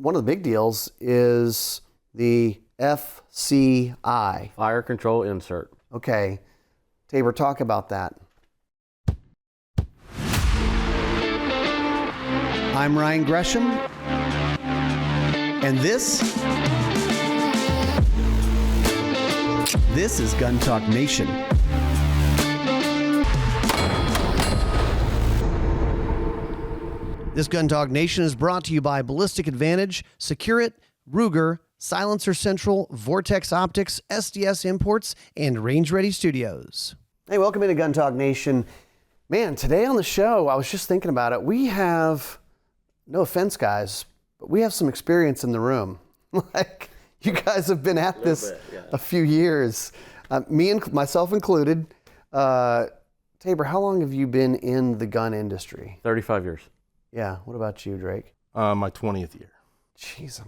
one of the big deals is the FCI. Fire control insert. Okay. Tabor, talk about that. I'm Ryan Gresham, and this is Gun Talk Nation. This Gun Talk Nation is brought to you by Ballistic Advantage, Secure It, Ruger, Silencer Central, Vortex Optics, SDS Imports, and Range Ready Studios. Hey, welcome into Gun Talk Nation. Man, today on the show, I was just thinking about it. We have, no offense, guys, but we have some experience in the room. Like, you guys have been at this a few years, me and myself included. Tabor, how long have you been in the gun industry? 35 years. Yeah. What about you, Drake? My 20th year. Jeez,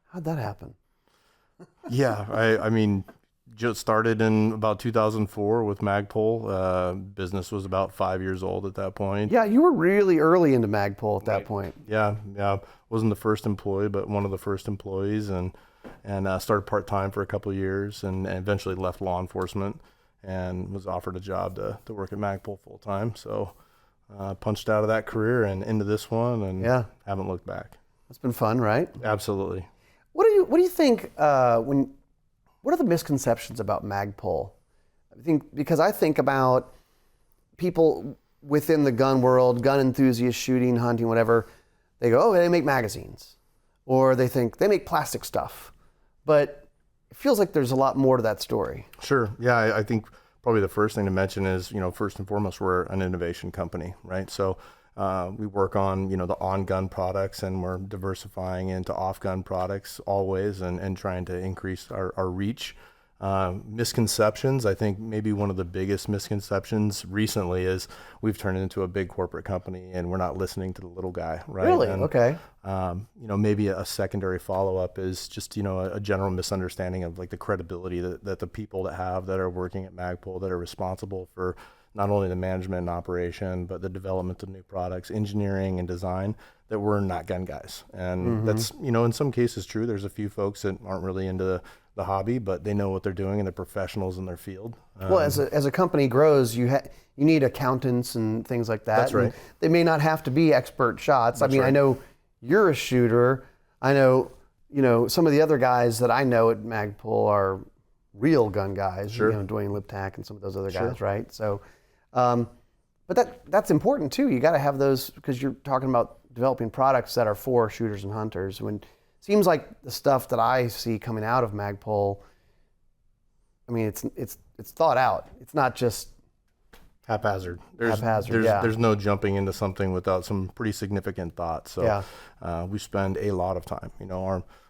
how'd that happen? Yeah, I mean, just started in about 2004 with Magpul. Business was about 5 years old at that point. Yeah, you were really early into Magpul at that point. Yeah. Wasn't the first employee, but one of the first employees, and started part-time for a couple of years, and eventually left law enforcement and was offered a job to work at Magpul full-time. So punched out of that career and into this one, and haven't looked back. It's been fun, right? Absolutely. What do you think what are the misconceptions about Magpul? Because I think about people within the gun world, gun enthusiasts, shooting, hunting, whatever. They go, oh, they make magazines, or they think they make plastic stuff, but it feels like there's a lot more to that story. Sure. Yeah, I think probably the first thing to mention is, first and foremost, we're an innovation company, right? So we work on, the on-gun products, and we're diversifying into off-gun products always, and trying to increase our reach. Misconceptions, I think maybe one of the biggest misconceptions recently is we've turned into a big corporate company and we're not listening to the little guy, right? Really? And, okay. Maybe a secondary follow-up is just, a general misunderstanding of like the credibility that the people that are working at Magpul, that are responsible for not only the management and operation, but the development of new products, engineering and design, that we're not gun guys. And that's, in some cases true. There's a few folks that aren't really into the hobby, but they know what they're doing and they're professionals in their field. Well, as a company grows, you need accountants and things like that. That's right. And they may not have to be expert shots. That's I mean, right. I know you're a shooter. I know, some of the other guys that I know at Magpul are real gun guys. Sure. Dwayne Liptak and some of those other guys, right? So, but that's important too. You got to have those, because you're talking about developing products that are for shooters and hunters. Seems like the stuff that I see coming out of Magpul, I mean, it's thought out. It's not just haphazard. There's no jumping into something without some pretty significant thought. So we spend a lot of time.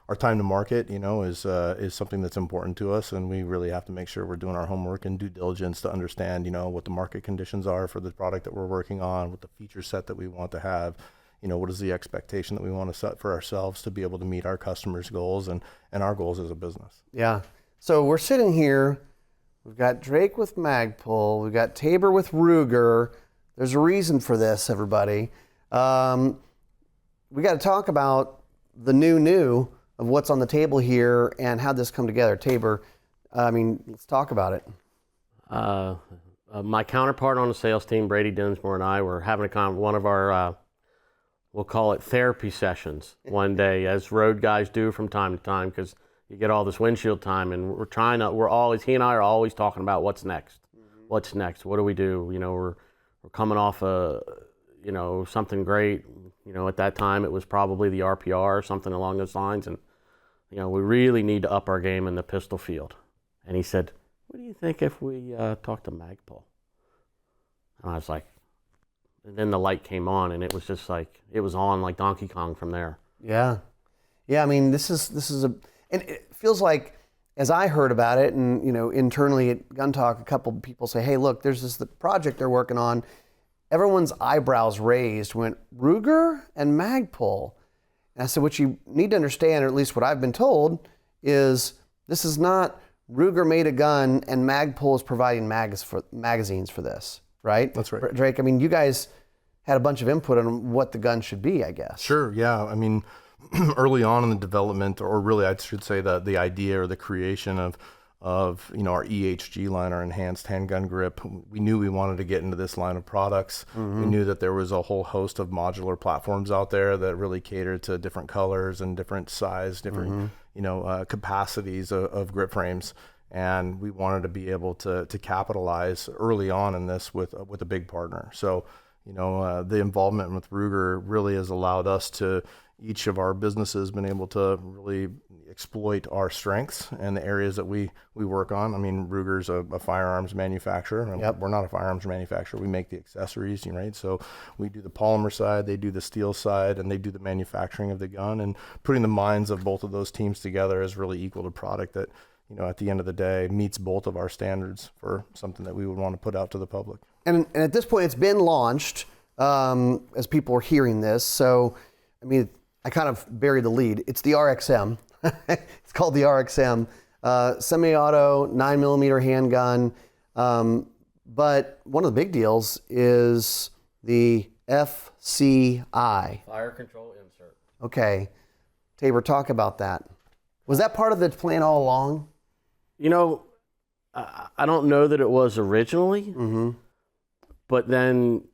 Our time to market, is something that's important to us, and we really have to make sure we're doing our homework and due diligence to understand, what the market conditions are for the product that we're working on, what the feature set that we want to have. What is the expectation that we want to set for ourselves to be able to meet our customers' goals and our goals as a business. Yeah. So we're sitting here. We've got Drake with Magpul. We've got Tabor with Ruger. There's a reason for this, everybody. We got to talk about the new of what's on the table here and how this come together. Tabor, let's talk about it. My counterpart on the sales team, Brady Dinsmore, and I were having one of our we'll call it therapy sessions one day, as road guys do from time to time, because you get all this windshield time, and he and I are always talking about what's next. What's next? What do we do? We're coming off something great. At that time it was probably the RPR or something along those lines, and we really need to up our game in the pistol field. And he said, what do you think if we talk to Magpul? And I was like, and then the light came on, and it was just like, it was on like Donkey Kong from there. Yeah. Yeah, I mean, this is and it feels like, as I heard about it, and internally at Gun Talk, a couple of people say, hey, look, there's the project they're working on. Everyone's eyebrows raised, went, Ruger and Magpul. And I said, what you need to understand, or at least what I've been told, is this is not Ruger made a gun and Magpul is providing magazines for this, right? That's right. Drake, I mean, you guys had a bunch of input on what the gun should be, I guess. Sure, yeah. I mean, early on in the development, or really I should say the idea or the creation of our EHG line, our enhanced handgun grip, we knew we wanted to get into this line of products. We knew that there was a whole host of modular platforms out there that really catered to different colors and different size, different capacities of grip frames. And we wanted to be able to capitalize early on in this with a big partner. So, the involvement with Ruger really has allowed us to, each of our businesses been able to really exploit our strengths and the areas that we work on. I mean, Ruger's a firearms manufacturer. Yep. We're not a firearms manufacturer. We make the accessories, right? So we do the polymer side, they do the steel side, and they do the manufacturing of the gun. And putting the minds of both of those teams together has really equaled a product that, at the end of the day, meets both of our standards for something that we would want to put out to the public. And at this point, it's been launched as people are hearing this. So, I mean, I kind of buried the lead. It's the RXM. It's called the RXM, semi-auto 9mm handgun. But one of the big deals is the FCI. Fire control insert. Okay. Tabor, talk about that. Was that part of the plan all along? I don't know that it was originally, but then,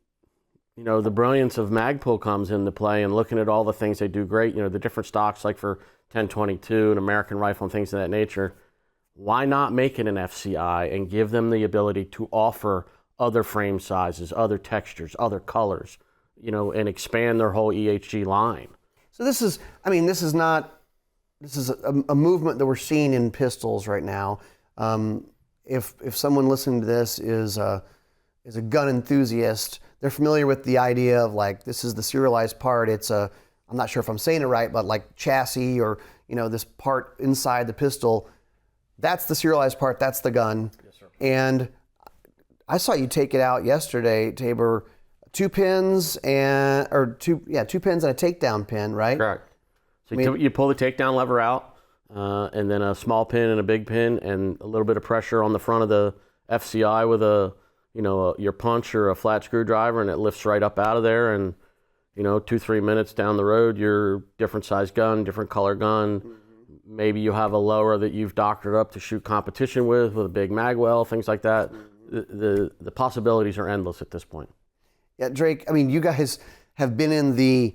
the brilliance of Magpul comes into play, and looking at all the things they do great, the different stocks like for 1022 and American Rifle and things of that nature. Why not make it an FCI and give them the ability to offer other frame sizes, other textures, other colors, and expand their whole EHG line? So this is a movement that we're seeing in pistols right now. If someone listening to this is a gun enthusiast, they're familiar with the idea of this is the serialized part. I'm not sure if I'm saying it right, but like chassis or, this part inside the pistol, that's the serialized part, that's the gun. Yes, sir. And I saw you take it out yesterday, Tabor, 2 pins and a takedown pin, right? Correct. So you pull the takedown lever out, and then a small pin and a big pin, and a little bit of pressure on the front of the FCI with your punch or a flat screwdriver, and it lifts right up out of there. And 2-3 minutes down the road, your different size gun, different color gun. Maybe you have a lower that you've doctored up to shoot competition with a big magwell, things like that. The possibilities are endless at this point. Yeah, Drake, I mean, you guys have been in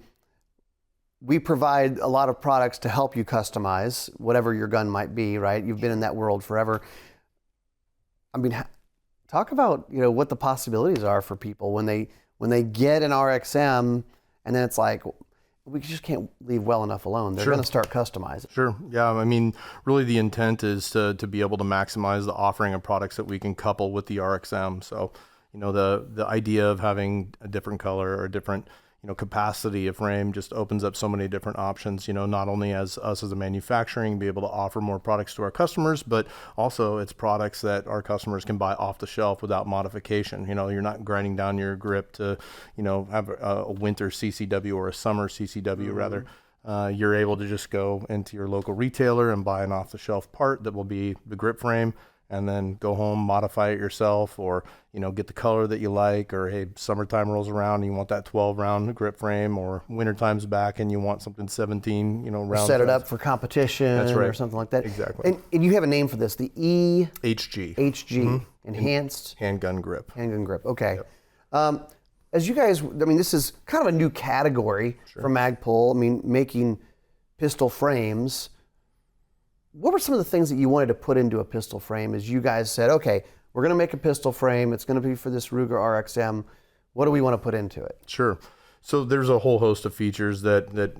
we provide a lot of products to help you customize whatever your gun might be, right? You've been in that world forever. I mean, talk about, what the possibilities are for people when they get an RXM, and then it's like, we just can't leave well enough alone. They're going to start customizing. Sure. Yeah. I mean, really the intent is to be able to maximize the offering of products that we can couple with the RXM. So, the idea of having a different color or a different, capacity of frame just opens up so many different options, not only as us as a manufacturing be able to offer more products to our customers, but also it's products that our customers can buy off the shelf without modification. You're not grinding down your grip to, have a winter CCW or a summer CCW rather. You're able to just go into your local retailer and buy an off the shelf part that will be the grip frame, and then go home, modify it yourself, or, get the color that you like, or hey, summertime rolls around and you want that 12 round grip frame, or wintertime's back and you want something 17, round. Set it up for competition. That's right. Or something like that. Exactly. And you have a name for this, the HG. Enhanced Handgun grip. Handgun grip, okay. Yep. As you guys, this is kind of a new category for Magpul, making pistol frames. What were some of the things that you wanted to put into a pistol frame as you guys said, okay, we're going to make a pistol frame. It's going to be for this Ruger RXM. What do we want to put into it? Sure. So there's a whole host of features that the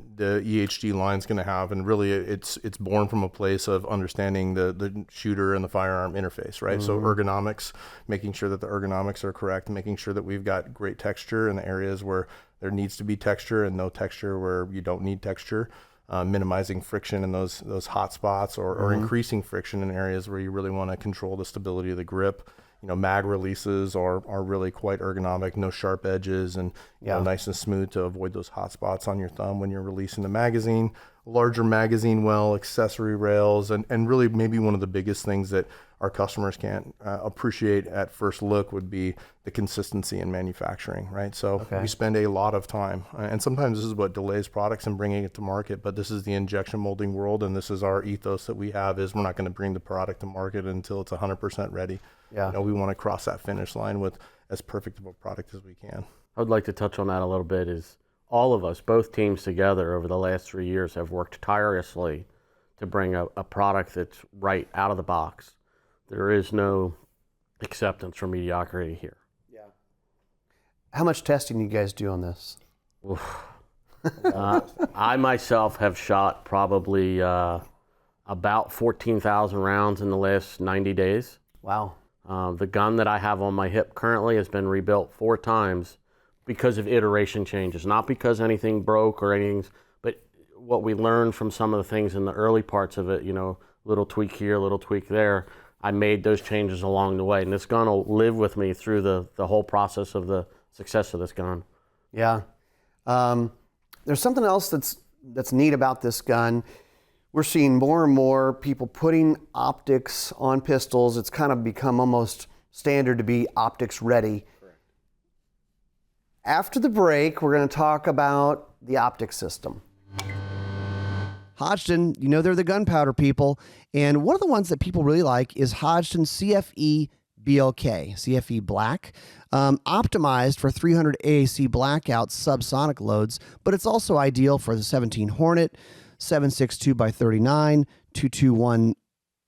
EHD line is going to have, and really it's born from a place of understanding the shooter and the firearm interface, right? So ergonomics, making sure that the ergonomics are correct, making sure that we've got great texture in the areas where there needs to be texture and no texture where you don't need texture. Minimizing friction in those hot spots, or increasing friction in areas where you really want to control the stability of the grip. Mag releases are really quite ergonomic, no sharp edges, and nice and smooth to avoid those hot spots on your thumb when you're releasing the magazine. Larger magazine well, accessory rails, and really maybe one of the biggest things that our customers can't appreciate at first look would be the consistency in manufacturing, right? So we spend a lot of time, and sometimes this is what delays products and bringing it to market, but this is the injection molding world, and this is our ethos that we have, is we're not going to bring the product to market until it's 100% ready. You know, we want to cross that finish line with as perfect of a product as we can. I would like to touch on that a little bit. Is all of us, both teams together over the last 3 years, have worked tirelessly to bring a product that's right out of the box. There is no acceptance for mediocrity here. Yeah. How much testing do you guys do on this? I myself have shot probably about 14,000 rounds in the last 90 days. Wow. The gun that I have on my hip currently has been rebuilt 4 times because of iteration changes, not because anything broke or anything, but what we learned from some of the things in the early parts of it, you know, little tweak here, little tweak there. I made those changes along the way, and this gun will live with me through the whole process of the success of this gun. Yeah. There's something else that's neat about this gun. We're seeing more and more people putting optics on pistols. It's kind of become almost standard to be optics ready. Correct. After the break, we're going to talk about the optics system. Hodgdon, you know they're the gunpowder people, and one of the ones that people really like is Hodgdon CFE BLK, CFE Black, optimized for 300 AAC blackout subsonic loads, but it's also ideal for the 17 Hornet, 7.62x39, 221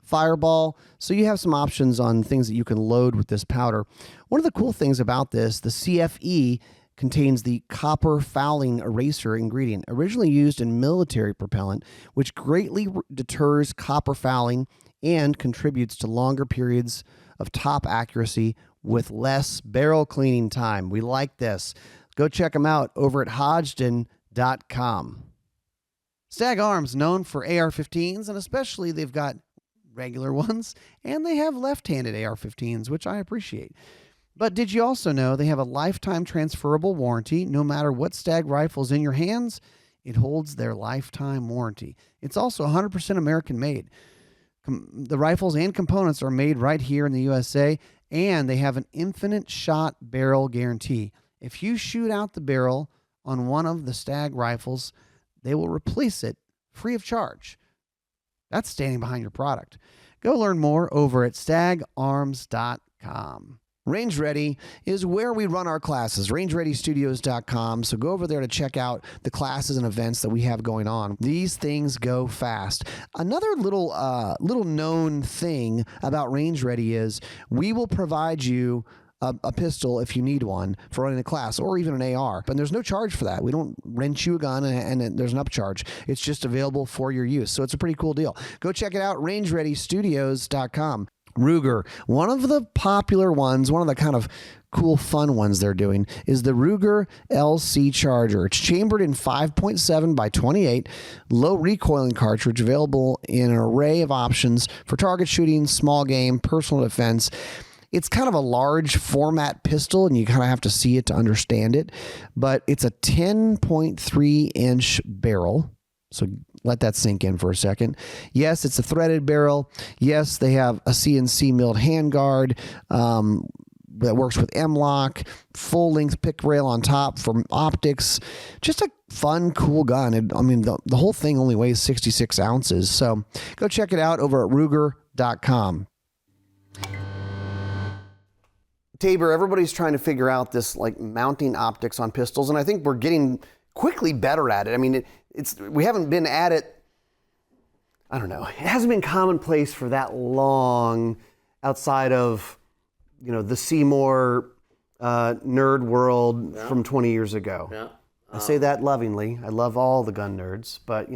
Fireball. So you have some options on things that you can load with this powder. One of the cool things about this, the CFE contains the copper fouling eraser ingredient, originally used in military propellant, which greatly deters copper fouling and contributes to longer periods of top accuracy with less barrel cleaning time. We like this. Go check them out over at Hodgdon.com. Stag Arms, known for AR-15s, and especially they've got regular ones, and they have left-handed AR-15s, which I appreciate. But did you also know they have a lifetime transferable warranty? No matter what Stag rifle's in your hands, it holds their lifetime warranty. It's also 100% American made. The rifles and components are made right here in the USA, and they have an infinite shot barrel guarantee. If you shoot out the barrel on one of the Stag rifles, they will replace it free of charge. That's standing behind your product. Go learn more over at stagarms.com. Range Ready is where we run our classes, rangereadystudios.com. So go over there to check out the classes and events that we have going on. These things go fast. Another little known thing about Range Ready is we will provide you a pistol if you need one for running a class, or even an AR. But there's no charge for that. We don't rent you a gun and there's an upcharge. It's just available for your use. So it's a pretty cool deal. Go check it out, rangereadystudios.com. Ruger, one of the popular ones, one of the kind of cool fun ones they're doing is the Ruger LC Charger. It's chambered in 5.7x28, low recoiling cartridge, available in an array of options for target shooting, small game, personal defense. It's kind of a large format pistol, and you kind of have to see it to understand it, but it's a 10.3 inch barrel. So let that sink in for a second. Yes, it's a threaded barrel. Yes, they have a CNC milled handguard that works with M-Lock, full-length pick rail on top for optics. Just a fun, cool gun. The whole thing only weighs 66 ounces. So go check it out over at Ruger.com. Tabor, everybody's trying to figure out this like mounting optics on pistols, and I think we're getting quickly better at it. I mean, we haven't been at it, I don't know, it hasn't been commonplace for that long outside of, the Seymour nerd world from 20 years ago. Yeah. I say that lovingly. I love all the gun nerds, but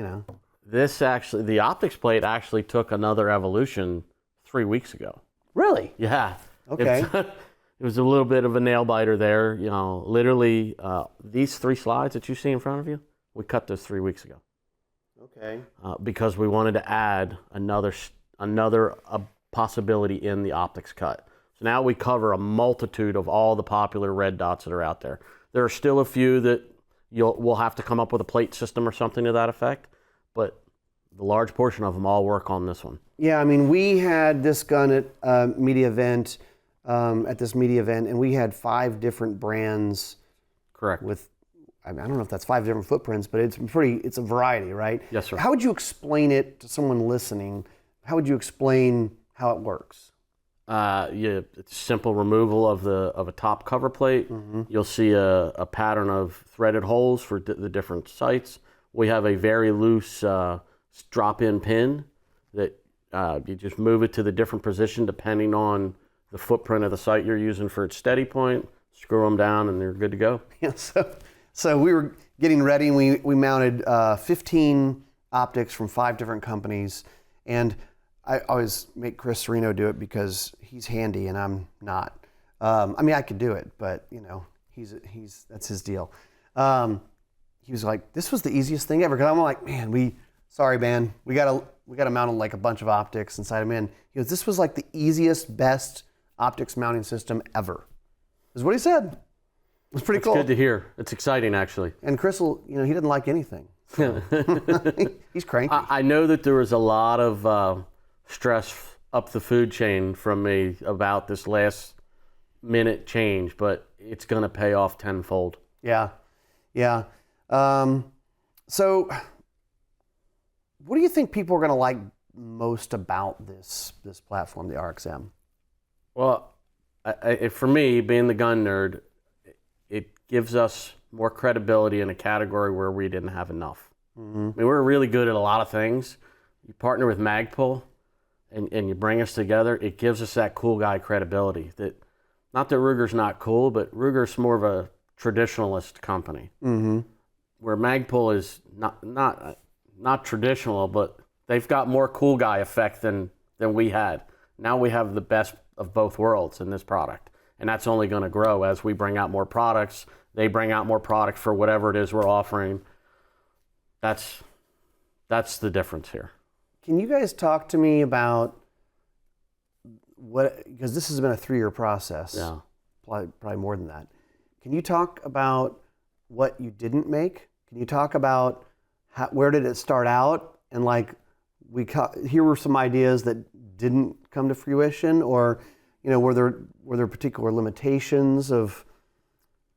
the optics plate actually took another evolution 3 weeks ago. Really? Yeah. Okay. It was a little bit of a nail biter there. Literally these 3 slides that you see in front of you, we cut those 3 weeks ago. Okay. Because we wanted to add another possibility in the optics cut. So now we cover a multitude of all the popular red dots that are out there. There are still a few that we'll have to come up with a plate system or something to that effect, but the large portion of them all work on this one. Yeah, I mean, we had this gun at media event, at this media event, and we had 5 different brands. Correct. With, I don't know if that's 5 different footprints, but it's a variety, right? Yes, sir. How would you explain it to someone listening? How would you explain how it works? It's simple removal of a top cover plate. You'll see a pattern of threaded holes for the different sights. We have a very loose drop-in pin that you just move it to the different position depending on the footprint of the sight you're using for its steady point. Screw them down and they're good to go. Yeah, so we were getting ready and we mounted 15 optics from 5 different companies, and I always make Chris Serino do it because he's handy and I'm not. I mean, I could do it, but you know, that's his deal. He was like, "This was the easiest thing ever." Because I'm like, "Man, sorry, man, we gotta mount like a bunch of optics and sight them in." He goes, "This was like the easiest, best optics mounting system ever." Is what he said. It was pretty cool. It's good to hear. It's exciting, actually. And Chris, he didn't like anything. So. He's cranky. I know that there was a lot of stress up the food chain from me about this last minute change, but it's going to pay off tenfold. Yeah. So what do you think people are going to like most about this platform, the RXM? Well, for me, being the gun nerd, it gives us more credibility in a category where we didn't have enough. I mean, we're really good at a lot of things. You partner with Magpul and you bring us together, it gives us that cool guy credibility. Not that Ruger's not cool, but Ruger's more of a traditionalist company. Where Magpul is not traditional, but they've got more cool guy effect than we had. Now we have the best of both worlds in this product, and that's only going to grow as we bring out more products. They bring out more products for whatever it is we're offering. That's the difference here. Can you guys talk to me about because this has been a 3-year process. Yeah. Probably more than that. Can you talk about what you didn't make? Can you talk about where did it start out? And like, here were some ideas that didn't come to fruition, or, were there particular limitations of,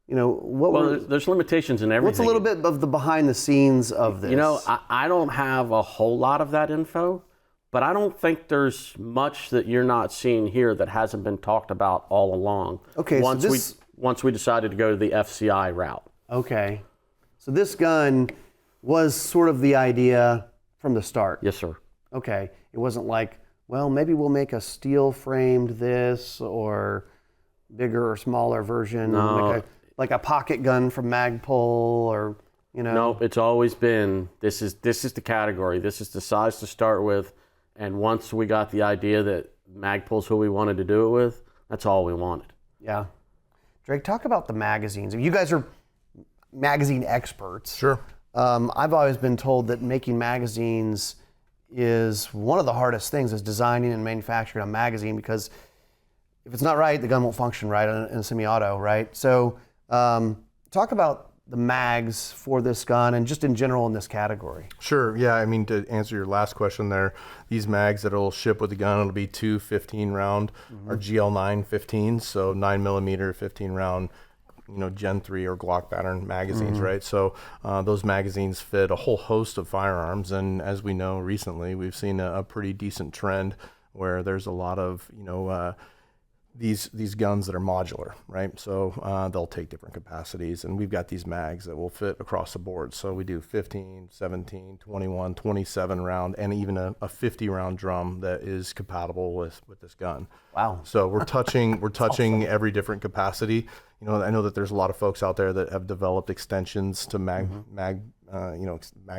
there's limitations in everything. What's a little bit of the behind the scenes of this? I don't have a whole lot of that info, but I don't think there's much that you're not seeing here that hasn't been talked about all along. Okay. Once we decided to go to the FCI route. Okay. So this gun was sort of the idea from the start. Yes, sir. Okay. It wasn't like, well, maybe we'll make a steel framed this or bigger or smaller version. No. Like a pocket gun from Magpul, or No, it's always been this is the category. This is the size to start with, and once we got the idea that Magpul's who we wanted to do it with, that's all we wanted. Yeah. Drake, talk about the magazines. You guys are magazine experts. Sure. I've always been told that making magazines is one of the hardest things, is designing and manufacturing a magazine, because if it's not right, the gun won't function right in a semi-auto, right? So talk about the mags for this gun and just in general in this category. Sure, yeah, I mean, to answer your last question there, these mags that'll ship with the gun, it'll be 2 15-round or GL9 15s, so 9mm 15-round, Gen 3 or Glock pattern magazines, right? So those magazines fit a whole host of firearms, and as we know recently, we've seen a pretty decent trend where there's a lot of, these guns that are modular, right? So they'll take different capacities, and we've got these mags that will fit across the board. So we do 15, 17, 21, 27 round, and even a 50 round drum that is compatible with this gun. Wow. So we're touching awesome. Every different capacity. I know that there's a lot of folks out there that have developed extensions to mag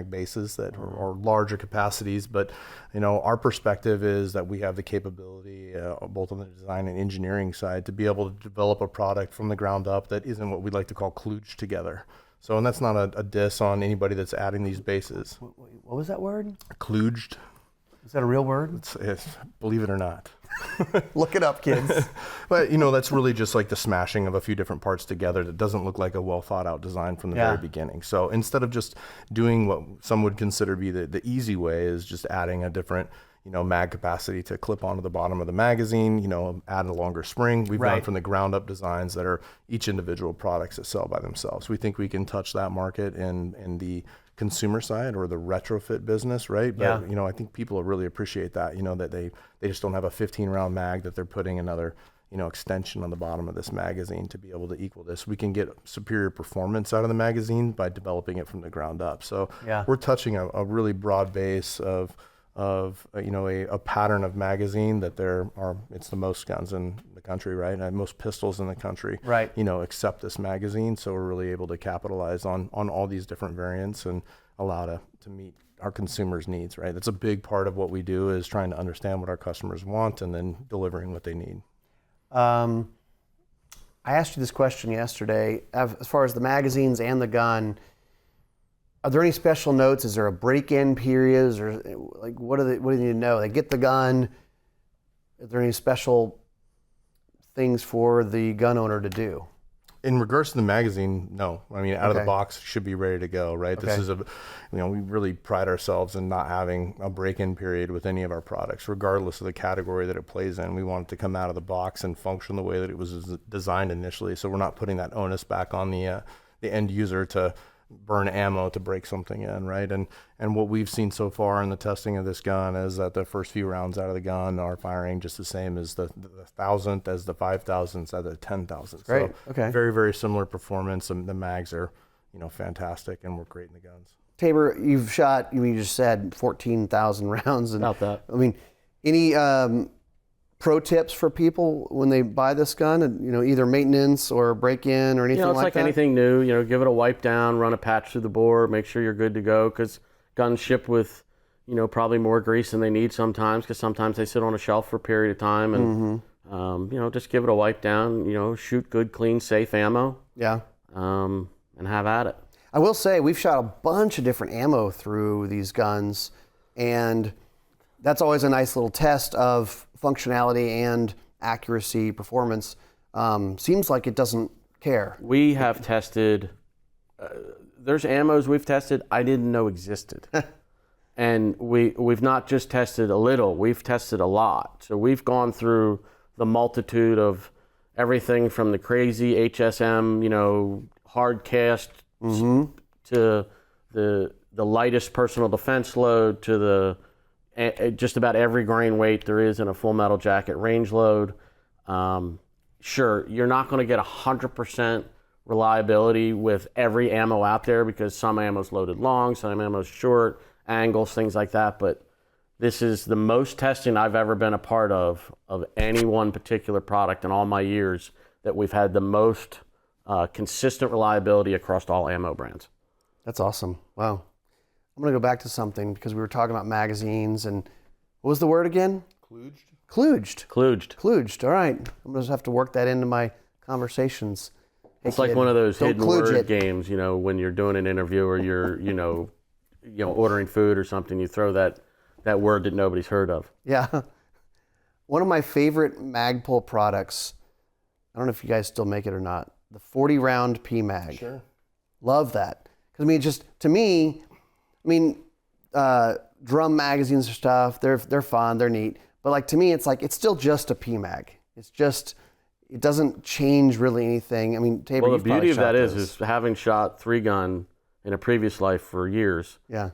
bases that are larger capacities, but our perspective is that we have the capability, both on the design and engineering side, to be able to develop a product from the ground up that isn't what we'd like to call kludged together. So, and that's not a diss on anybody that's adding these bases. What was that word? Kludged. Is that a real word? It's believe it or not. Look it up, kids. But that's really just like the smashing of a few different parts together that doesn't look like a well thought out design from the very beginning. So instead of just doing what some would consider be the easy way, is just adding a different mag capacity to clip onto the bottom of the magazine, add a longer spring. We've gone from the ground up designs that are each individual products that sell by themselves. We think we can touch that market in the consumer side or the retrofit business, right? But I think people will really appreciate that, that they just don't have a 15 round mag that they're putting another extension on the bottom of this magazine to be able to equal this. We can get superior performance out of the magazine by developing it from the ground up. So we're touching a really broad base of a pattern of magazine that it's the most guns in the country, right? And most pistols in the country, right? Accept this magazine. So we're really able to capitalize on all these different variants and allow to meet our consumers' needs, right? That's a big part of what we do, is trying to understand what our customers want and then delivering what they need. I asked you this question yesterday, as far as the magazines and the gun. Are there any special notes? Is there a break-in period? Or like, what do they need to know? They get the gun. Is there any special things for the gun owner to do? In regards to the magazine, no. I mean, out of the box, should be ready to go, right? This is we really pride ourselves in not having a break-in period with any of our products, regardless of the category that it plays in. We want it to come out of the box and function the way that it was designed initially. So we're not putting that onus back on the end user to burn ammo to break something in, right? And what we've seen so far in the testing of this gun is that the first few rounds out of the gun are firing just the same as the 1,000th, as the 5,000th, as the 10,000th. Great. So very, very similar performance. And the mags are, fantastic, and work great in the guns. Tabor, you've shot, you just said 14,000 rounds. And, about that. I mean, any pro tips for people when they buy this gun, and either maintenance or break-in or anything like that? It's like anything new. Give it a wipe down, run a patch through the bore, make sure you're good to go, because guns ship with probably more grease than they need sometimes, because sometimes they sit on a shelf for a period of time, and just give it a wipe down. Shoot good, clean, safe ammo. Yeah. And have at it. I will say we've shot a bunch of different ammo through these guns, and that's always a nice little test of functionality and accuracy, performance. Seems like it doesn't care. We have tested, there's ammos we've tested I didn't know existed. And we've not just tested a little, we've tested a lot. So we've gone through the multitude of everything from the crazy HSM, hard cast, to the lightest personal defense load, to the just about every grain weight there is in a full metal jacket range load. Sure, you're not going to get 100% reliability with every ammo out there, because some ammo's loaded long, some ammo's short, angles, things like that. But this is the most testing I've ever been a part of any one particular product in all my years, that we've had the most consistent reliability across all ammo brands. That's awesome. Wow. I'm going to go back to something, because we were talking about magazines, and what was the word again? Kludged. Kludged. All right. I'm going to have to work that into my conversations. It's like one of those hidden word games, when you're doing an interview or you're, ordering food or something, you throw that word that nobody's heard of. Yeah. One of my favorite Magpul products, I don't know if you guys still make it or not, the 40 round PMag. Sure. Love that. Because drum magazines or stuff, they're fun, they're neat. But to me, it's still just a PMag. It doesn't change really anything. Tabor, well, the beauty of that is having shot 3-gun in a previous life for years. Yeah.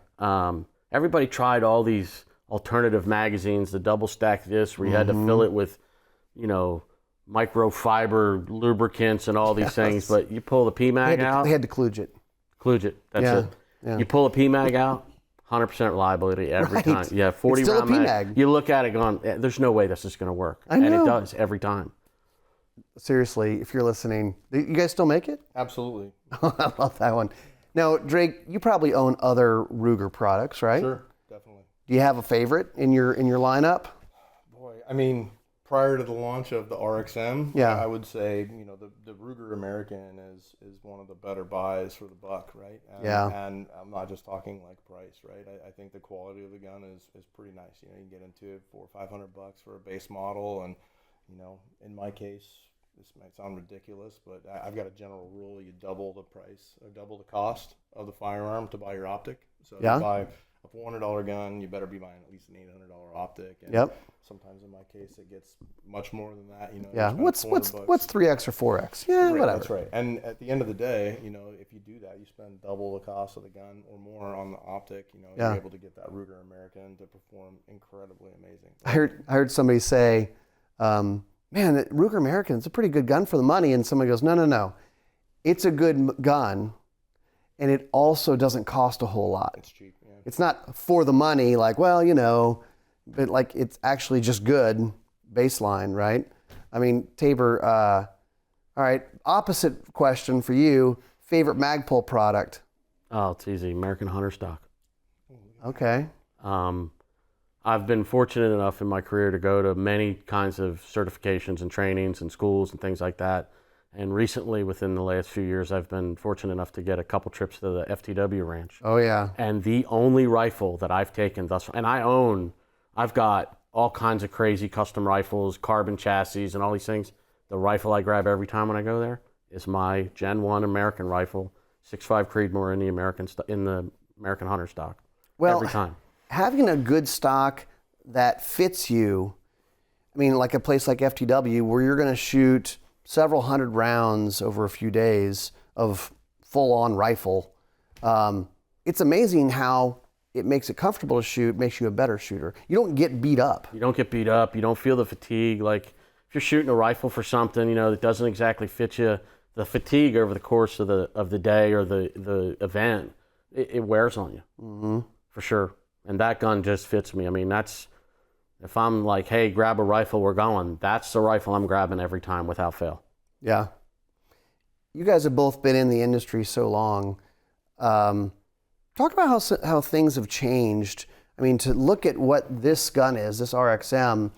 Everybody tried all these alternative magazines, the double stack this, where you had to fill it with, microfiber lubricants and all these things. But you pull the PMag out. They had to kludge it. That's it. Yeah. You pull a PMag out, 100% reliability every time. Yeah, 40 it's still round a PMag. mag. You look at it going, there's no way this is going to work. I know. And it does every time. Seriously, if you're listening, you guys still make it? Absolutely. I love that one. Now, Drake, you probably own other Ruger products, right? Sure, definitely. Do you have a favorite in your lineup? Boy, prior to the launch of the RXM, Yeah. I would say, the Ruger American is one of the better buys for the buck, right? And I'm not just talking like price, right? I think the quality of the gun is pretty nice. You can get into $400 or $500 for a base model, and in my case, this might sound ridiculous, but I've got a general rule: you double the price or double the cost of the firearm to buy your optic. So if you buy a $400 gun, you better be buying at least an $800 optic. And sometimes in my case, it gets much more than that. What's 3X or 4X? Yeah, right, whatever. That's right. And at the end of the day, if you do that, you spend double the cost of the gun or more on the optic. You're able to get that Ruger American to perform incredibly amazing. I heard somebody say, man, that Ruger American is a pretty good gun for the money. And somebody goes, no. It's a good gun, and it also doesn't cost a whole lot. It's cheap. Yeah. It's not for the money, like, but like it's actually just good baseline, right? I mean, Tabor, all right, opposite question for you. Favorite Magpul product? Oh, it's easy. American Hunter stock. Okay. I've been fortunate enough in my career to go to many kinds of certifications and trainings and schools and things like that. And recently, within the last few years, I've been fortunate enough to get a couple trips to the FTW ranch. Oh, yeah. And the only rifle that I've taken thus far, and I've got all kinds of crazy custom rifles, carbon chassis, and all these things. The rifle I grab every time when I go there is my Gen 1 American rifle, 6.5 Creedmoor in the American Hunter stock. Well, every time. Having a good stock that fits you, I mean, like a place like FTW where you're going to shoot several hundred rounds over a few days of full-on rifle, it's amazing how it makes it comfortable to shoot, makes you a better shooter. You don't get beat up. You don't get beat up. You don't feel the fatigue. Like if you're shooting a rifle for something, that doesn't exactly fit you, the fatigue over the course of the day or the event, it wears on you, for sure. And that gun just fits me. I mean, if I'm like, hey, grab a rifle, we're going, that's the rifle I'm grabbing every time without fail. Yeah. You guys have both been in the industry so long. Talk about how things have changed. I mean, to look at what this gun is, this RXM,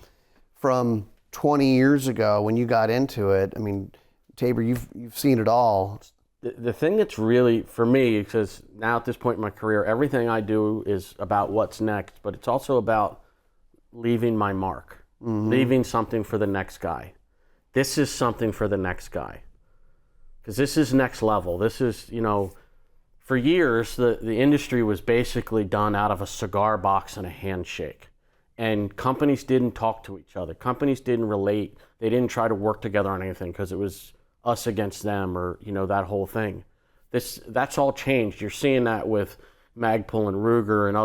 from 20 years ago when you got into it. I mean, Tabor, you've seen it all. The thing that's really, for me, because now at this point in my career, everything I do is about what's next, but it's also about leaving my mark, leaving something for the next guy. This is something for the next guy. Because this is next level. This is, for years, the industry was basically done out of a cigar box and a handshake. And companies didn't talk to each other. Companies didn't relate. They didn't try to work together on anything because it was us against them or, that whole thing. That's all changed. You're seeing that with Magpul and Ruger and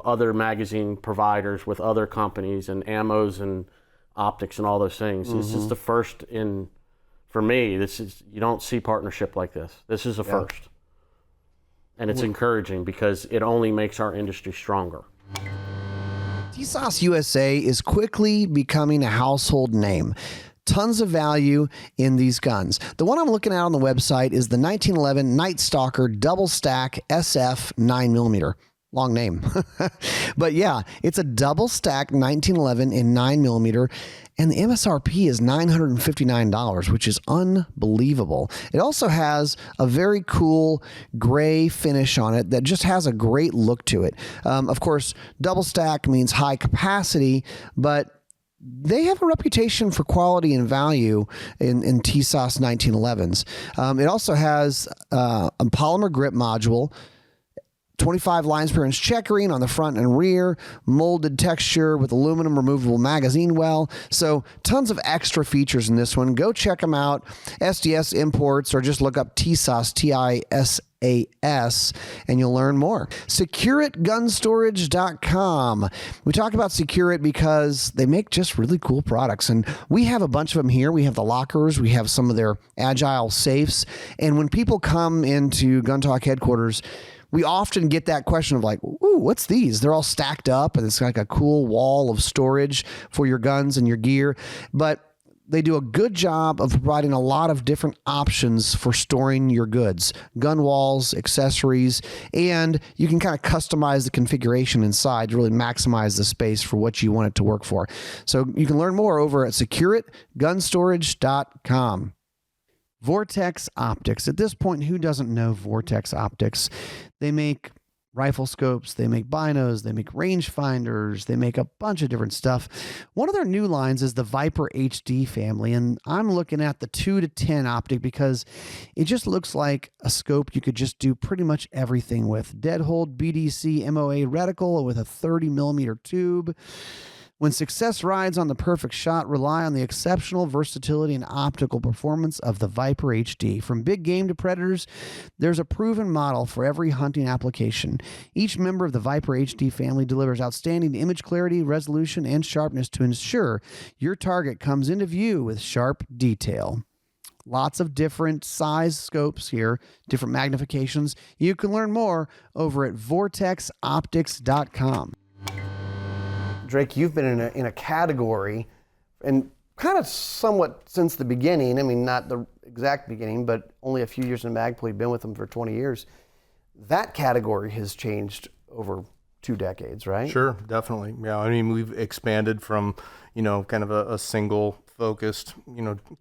other magazine providers with other companies and ammos and optics and all those things. This is the first for me, you don't see partnership like this. This is a first. And it's encouraging because it only makes our industry stronger. TSOS USA is quickly becoming a household name. Tons of value in these guns. The one I'm looking at on the website is the 1911 Night Stalker Double Stack SF 9mm. Long name. But yeah, it's a double stack 1911 in 9mm, and the MSRP is $959, which is unbelievable. It also has a very cool gray finish on it that just has a great look to it. Of course, double stack means high capacity, but they have a reputation for quality and value in TSOS 1911s. It also has a polymer grip module, 25 lines per inch checkering on the front and rear, molded texture with aluminum removable magazine well. So tons of extra features in this one. Go check them out. SDS Imports, or just look up TSOS, TISAS, and you'll learn more. SecureItGunStorage.com. We talk about Secure It because they make just really cool products, and we have a bunch of them here. We have the lockers, we have some of their agile safes, and when people come into Gun Talk headquarters, we often get that question of like, ooh, what's these? They're all stacked up and it's like a cool wall of storage for your guns and your gear. But they do a good job of providing a lot of different options for storing your goods, gun walls, accessories, and you can kind of customize the configuration inside to really maximize the space for what you want it to work for. So you can learn more over at secureitgunstorage.com. Vortex Optics. At this point, who doesn't know Vortex Optics? They make rifle scopes, they make binos, they make rangefinders, they make a bunch of different stuff. One of their new lines is the Viper HD family, and I'm looking at the 2-10 optic because it just looks like a scope you could just do pretty much everything with. Deadhold BDC MOA reticle with a 30 millimeter tube. When success rides on the perfect shot, rely on the exceptional versatility and optical performance of the Viper HD. From big game to predators, there's a proven model for every hunting application. Each member of the Viper HD family delivers outstanding image clarity, resolution, and sharpness to ensure your target comes into view with sharp detail. Lots of different size scopes here, different magnifications. You can learn more over at vortexoptics.com. Drake, you've been in a category, and kind of somewhat since the beginning. I mean, not the exact beginning, but only a few years in Magpul. You've been with them for 20 years. That category has changed over 2 decades, right? Sure, definitely. Yeah, I mean, we've expanded from, kind of a single focused,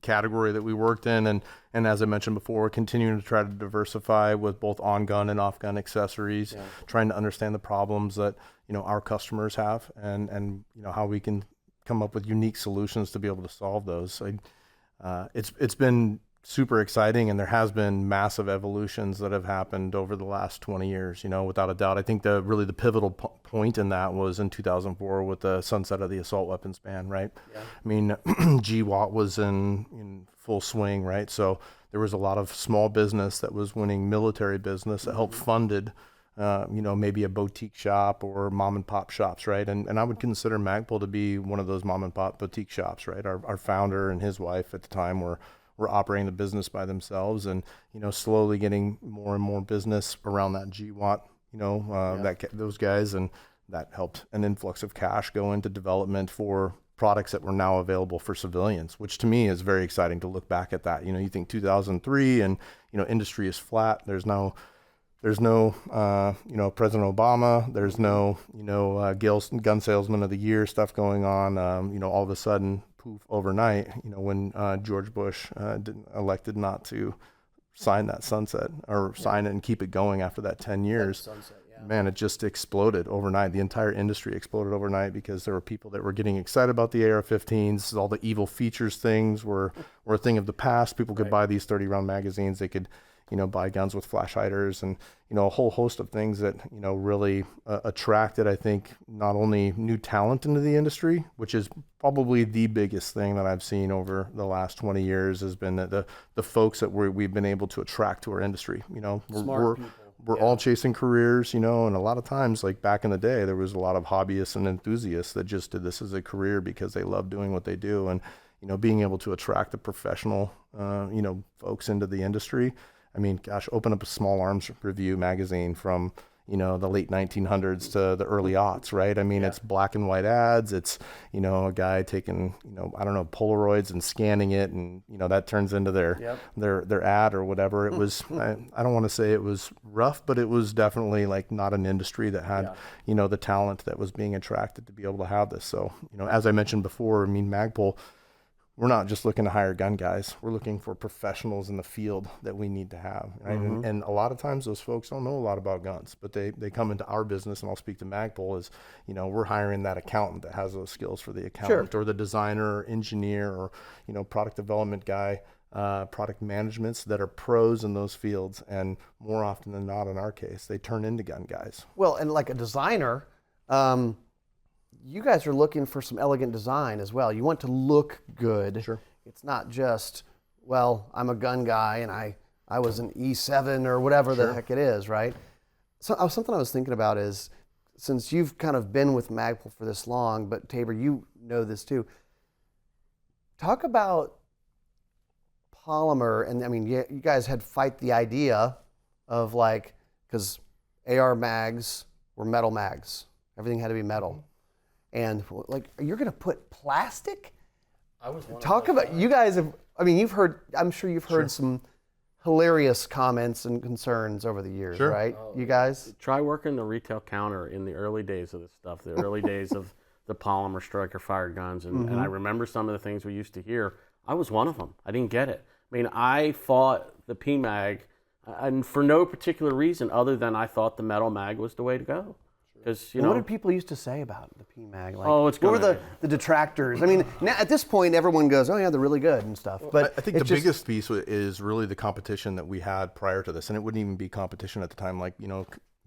category that we worked in. And as I mentioned before, continuing to try to diversify with both on-gun and off-gun accessories, trying to understand the problems that, our customers have and how we can come up with unique solutions to be able to solve those. It's been super exciting, and there has been massive evolutions that have happened over the last 20 years, without a doubt. I think the pivotal point in that was in 2004 with the sunset of the assault weapons ban, right? Yeah. I mean, GWAT was in full swing, right? So there was a lot of small business that was winning military business that helped funded, maybe a boutique shop or mom and pop shops, right? And I would consider Magpul to be one of those mom and pop boutique shops, right? Our founder and his wife at the time were operating the business by themselves, and slowly getting more and more business around that GWAT, those guys, and that helped an influx of cash go into development for products that were now available for civilians, which to me is very exciting to look back at that. You think 2003 and industry is flat. There's no President Obama. There's no gun salesman of the year stuff going on. All of a sudden, poof, overnight, when George Bush elected not to sign that sunset or sign it and keep it going after that 10 years. Sunset, yeah. Man, it just exploded overnight. The entire industry exploded overnight because there were people that were getting excited about the AR-15s. All the evil features things were a thing of the past. People could buy these 30-round magazines. They could buy guns with flash hiders and, a whole host of things that, really attracted, I think, not only new talent into the industry, which is probably the biggest thing that I've seen over the last 20 years has been the folks that we've been able to attract to our industry. We're all chasing careers, and a lot of times, like back in the day, there was a lot of hobbyists and enthusiasts that just did this as a career because they love doing what they do. And, being able to attract the professional, folks into the industry. I mean, gosh, open up a small arms review magazine from, the late 1900s to the early aughts, right? I mean, It's black and white ads. It's, a guy taking, Polaroids and scanning it, and, that turns into their ad or whatever. It was, I don't want to say it was rough, but it was definitely like not an industry that had, the talent that was being attracted to be able to have this. So, as I mentioned before, I mean, Magpul, we're not just looking to hire gun guys. We're looking for professionals in the field that we need to have, right? Mm-hmm. And a lot of times those folks don't know a lot about guns, but they come into our business, and I'll speak to Magpul, is, we're hiring that accountant that has those skills for the accountant, or the designer, or engineer, or, product development guy, product managements that are pros in those fields. And more often than not, in our case, they turn into gun guys. Well, and like a designer, you guys are looking for some elegant design as well. You want to look good. Sure. It's not just, well, I'm a gun guy and I was an E7 or whatever the heck it is, right? So something I was thinking about is, since you've kind of been with Magpul for this long, but Tabor, you know this too. Talk about polymer, and I mean, you guys had fight the idea of like, because AR mags were metal mags. Everything had to be metal. And like, you're going to put plastic Talk about, you guys have, I mean, I'm sure you've heard some hilarious comments and concerns over the years, right? You guys? Try working the retail counter in the early days of this stuff, the early days of the polymer striker fired guns. And I remember some of the things we used to hear. I was one of them. I didn't get it. I mean, I fought the PMag, and for no particular reason other than I thought the metal mag was the way to go. Because What did people used to say about the PMag? Like, it's what were the detractors? I mean, now, at this point, everyone goes, "Oh yeah, they're really good" and stuff. But I think the biggest piece is really the competition that we had prior to this, and it wouldn't even be competition at the time. Like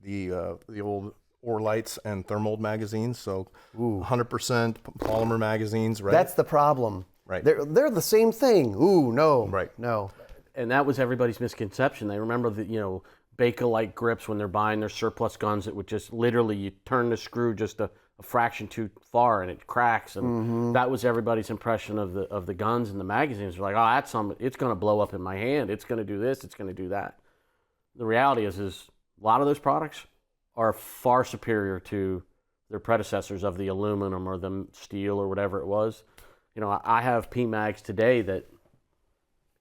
the old Orlights and Thermold magazines, so 100% polymer magazines, right? That's the problem. Right. They're the same thing. Ooh, no. Right. No. And that was everybody's misconception. They remember the, Bakelite grips when they're buying their surplus guns that would just literally, you turn the screw just a fraction too far and it cracks. And that was everybody's impression of the guns and the magazines. They're like, oh, it's going to blow up in my hand. It's going to do this. It's going to do that. The reality is a lot of those products are far superior to their predecessors of the aluminum or the steel or whatever it was. I have PMags today that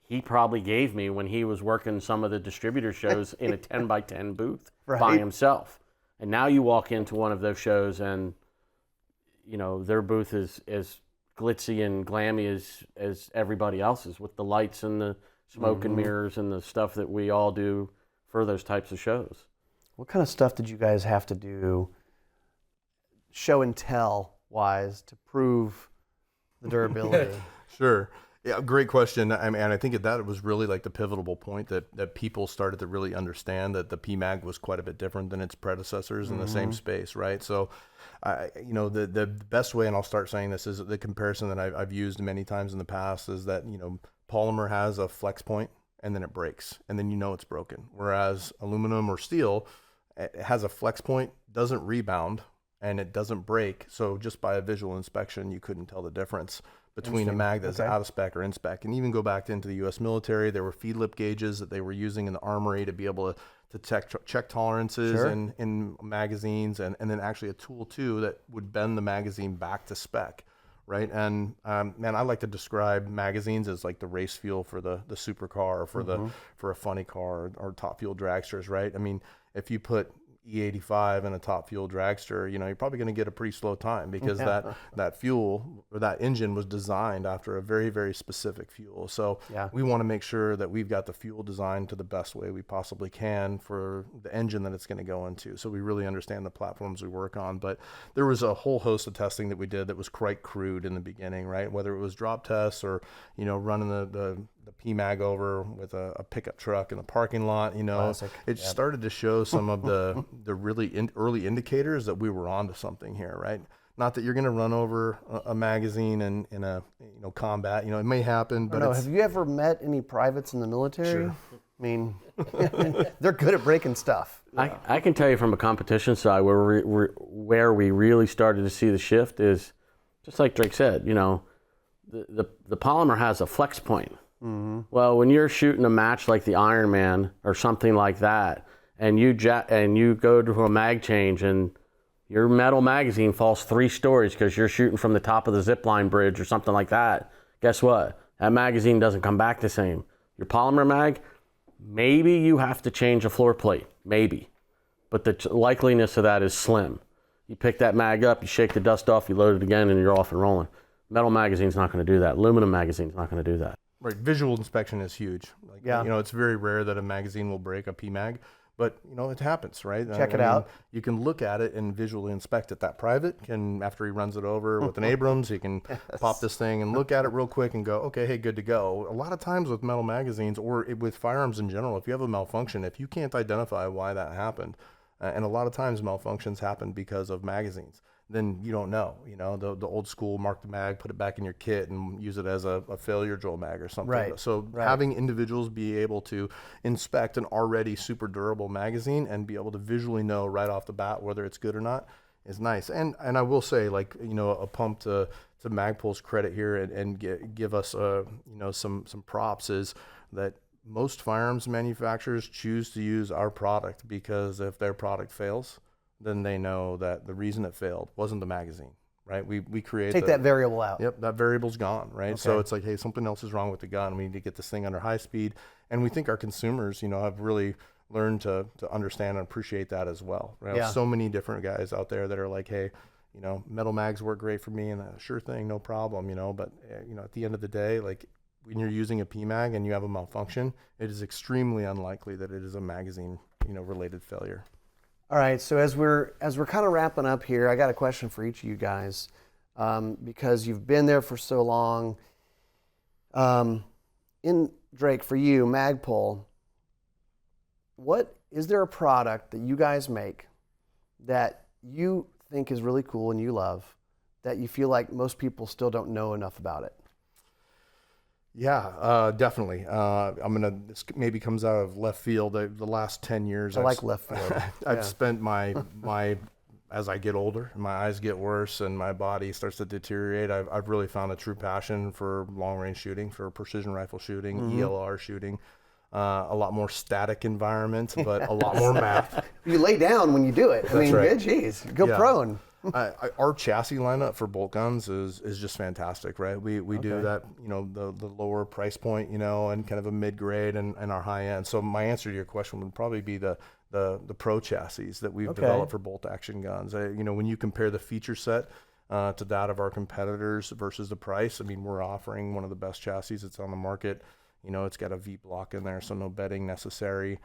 he probably gave me when he was working some of the distributor shows in a 10 by 10 booth by himself. And now you walk into one of those shows and, their booth is as glitzy and glammy as everybody else's with the lights and the smoke and mirrors and the stuff that we all do for those types of shows. What kind of stuff did you guys have to do, show and tell wise, to prove the durability? Sure. Yeah, great question. I mean, I think that was really like the pivotal point that people started to really understand that the PMag was quite a bit different than its predecessors in the same space, right? So, the best way, and I'll start saying this, is the comparison that I've used many times in the past is that, polymer has a flex point and then it breaks and then it's broken. Whereas aluminum or steel, it has a flex point, doesn't rebound, and it doesn't break. So just by a visual inspection, you couldn't tell the difference between a mag that's out of spec or in spec. And even go back into the U.S. military, there were feed lip gauges that they were using in the armory to be able to check tolerances in magazines, and then actually a tool too that would bend the magazine back to spec, right? And man, I like to describe magazines as like the race fuel for the supercar or for a funny car or top fuel dragsters, right? I mean, if you put E85 in a top fuel dragster, you're probably going to get a pretty slow time because that fuel or that engine was designed after a very, very specific fuel. So we want to make sure that we've got the fuel designed to the best way we possibly can for the engine that it's going to go into. So we really understand the platforms we work on. But there was a whole host of testing that we did that was quite crude in the beginning, right? Whether it was drop tests or, running the PMag over with a pickup truck in the parking lot, it started to show some of the really early indicators that we were onto something here, right? Not that you're going to run over a magazine in a combat, it may happen, but have you ever met any privates in the military? Sure. I mean, they're good at breaking stuff. I can tell you from a competition side where we really started to see the shift is just like Drake said, the polymer has a flex point. Well, when you're shooting a match like the Iron Man or something like that, and you go to a mag change and your metal magazine falls 3 stories because you're shooting from the top of the zipline bridge or something like that, guess what? That magazine doesn't come back the same. Your polymer mag, maybe you have to change a floor plate, maybe, but the likeliness of that is slim. You pick that mag up, you shake the dust off, you load it again, and you're off and rolling. Metal magazine's not going to do that. Aluminum magazine's not going to do that. Right, visual inspection is huge. It's very rare that a magazine will break a PMag, but it happens, right? Check it out. You can look at it and visually inspect it. That private can, after he runs it over with an Abrams, he can pop this thing and look at it real quick and go, okay, hey, good to go. A lot of times with metal magazines or with firearms in general, if you have a malfunction, if you can't identify why that happened, and a lot of times malfunctions happen because of magazines, then you don't know. The old school mark the mag, put it back in your kit and use it as a failure drill mag or something. Right. So having individuals be able to inspect an already super durable magazine and be able to visually know right off the bat whether it's good or not is nice. And I will say, a pump to Magpul's credit here and give us some props is that most firearms manufacturers choose to use our product because if their product fails, then they know that the reason it failed wasn't the magazine, right? We create Take that variable out. Yep, that variable's gone, right? Okay. So it's like, hey, something else is wrong with the gun. We need to get this thing under high speed. And we think our consumers, have really learned to understand and appreciate that as well. Right? Yeah. So many different guys out there that are like, hey, metal mags work great for me, and sure thing, no problem, but at the end of the day, like when you're using a PMag and you have a malfunction, it is extremely unlikely that it is a magazine, related failure. All right, so as we're kind of wrapping up here, I got a question for each of you guys, because you've been there for so long. Drake, for you, Magpul, is there a product that you guys make that you think is really cool and you love, that you feel like most people still don't know enough about it? Yeah, definitely. This maybe comes out of left field. The last 10 years, I like left field. I've spent my as I get older, my eyes get worse and my body starts to deteriorate. I've really found a true passion for long range shooting, for precision rifle shooting, ELR shooting. A lot more static environment, but a lot more math. You lay down when you do it. That's right. Geez, go prone. Our chassis lineup for bolt guns is just fantastic, right? We do that, the lower price point, and kind of a mid grade and our high end. So my answer to your question would probably be the pro chassis that we've developed for bolt action guns. When you compare the feature set to that of our competitors versus the price, we're offering one of the best chassis that's on the market. It's got a V block in there, so no bedding necessary.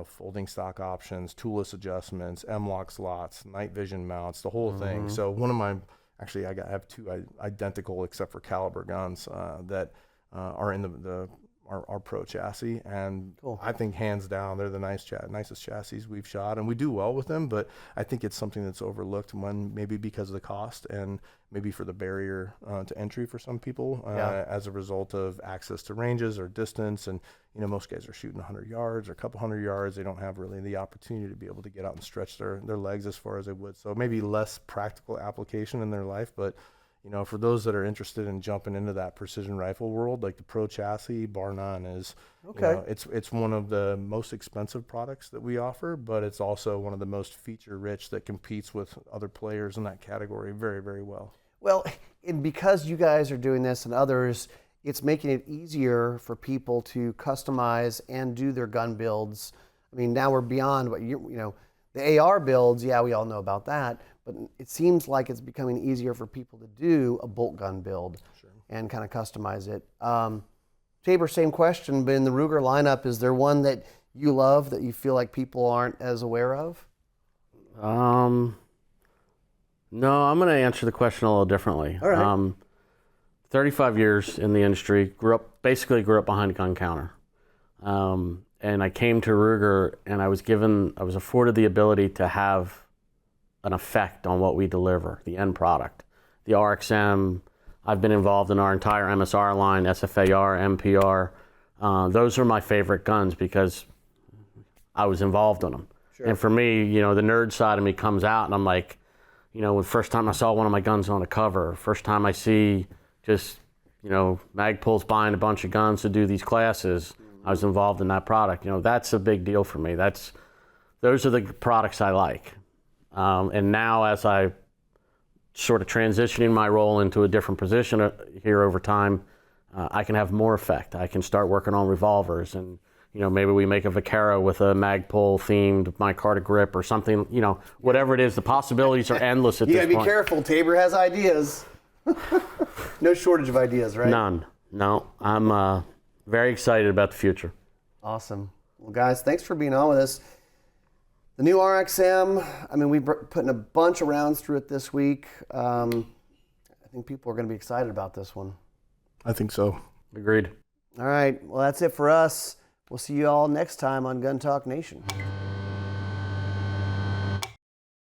Folding stock options, toolless adjustments, M-lock slots, night vision mounts, the whole thing. So I have two identical except for caliber guns that are in our pro chassis, and cool. I think hands down they're the nicest chassis we've shot, and we do well with them. But I think it's something that's overlooked, maybe because of the cost and maybe for the barrier to entry for some people as a result of access to ranges or distance. And most guys are shooting 100 yards or a couple hundred yards. They don't have really the opportunity to be able to get out and stretch their legs as far as they would. So maybe less practical application in their life, but for those that are interested in jumping into that precision rifle world, like the pro chassis, bar none, is it's one of the most expensive products that we offer, but it's also one of the most feature rich that competes with other players in that category very, very well. Well, and because you guys are doing this and others, it's making it easier for people to customize and do their gun builds. Now we're beyond what the AR builds. Yeah, we all know about that. But it seems like it's becoming easier for people to do a bolt gun build and kind of customize it. Tabor, same question, but in the Ruger lineup, is there one that you love that you feel like people aren't as aware of? No, I'm going to answer the question a little differently. All right. 35 years in the industry, grew up behind a gun counter. And I came to Ruger and I was afforded the ability to have an effect on what we deliver, the end product. The RXM, I've been involved in our entire MSR line, SFAR, MPR. Those are my favorite guns because I was involved in them. Sure. And for me, the nerd side of me comes out and I'm like, the first time I saw one of my guns on a cover, first time I see just, Magpul's buying a bunch of guns to do these classes, I was involved in that product. That's a big deal for me. Those are the products I like. And now as I sort of transitioning my role into a different position here over time, I can have more effect. I can start working on revolvers and, maybe we make a Vaquero with a Magpul themed micarta grip or something, whatever it is, the possibilities are endless at this point. You gotta be careful, Tabor has ideas. No shortage of ideas, right? None, no. I'm very excited about the future. Awesome. Well, guys, thanks for being on with us. The new RXM, we've put in a bunch of rounds through it this week. I think people are going to be excited about this one. I think so. Agreed. All right. Well, that's it for us. We'll see you all next time on Gun Talk Nation.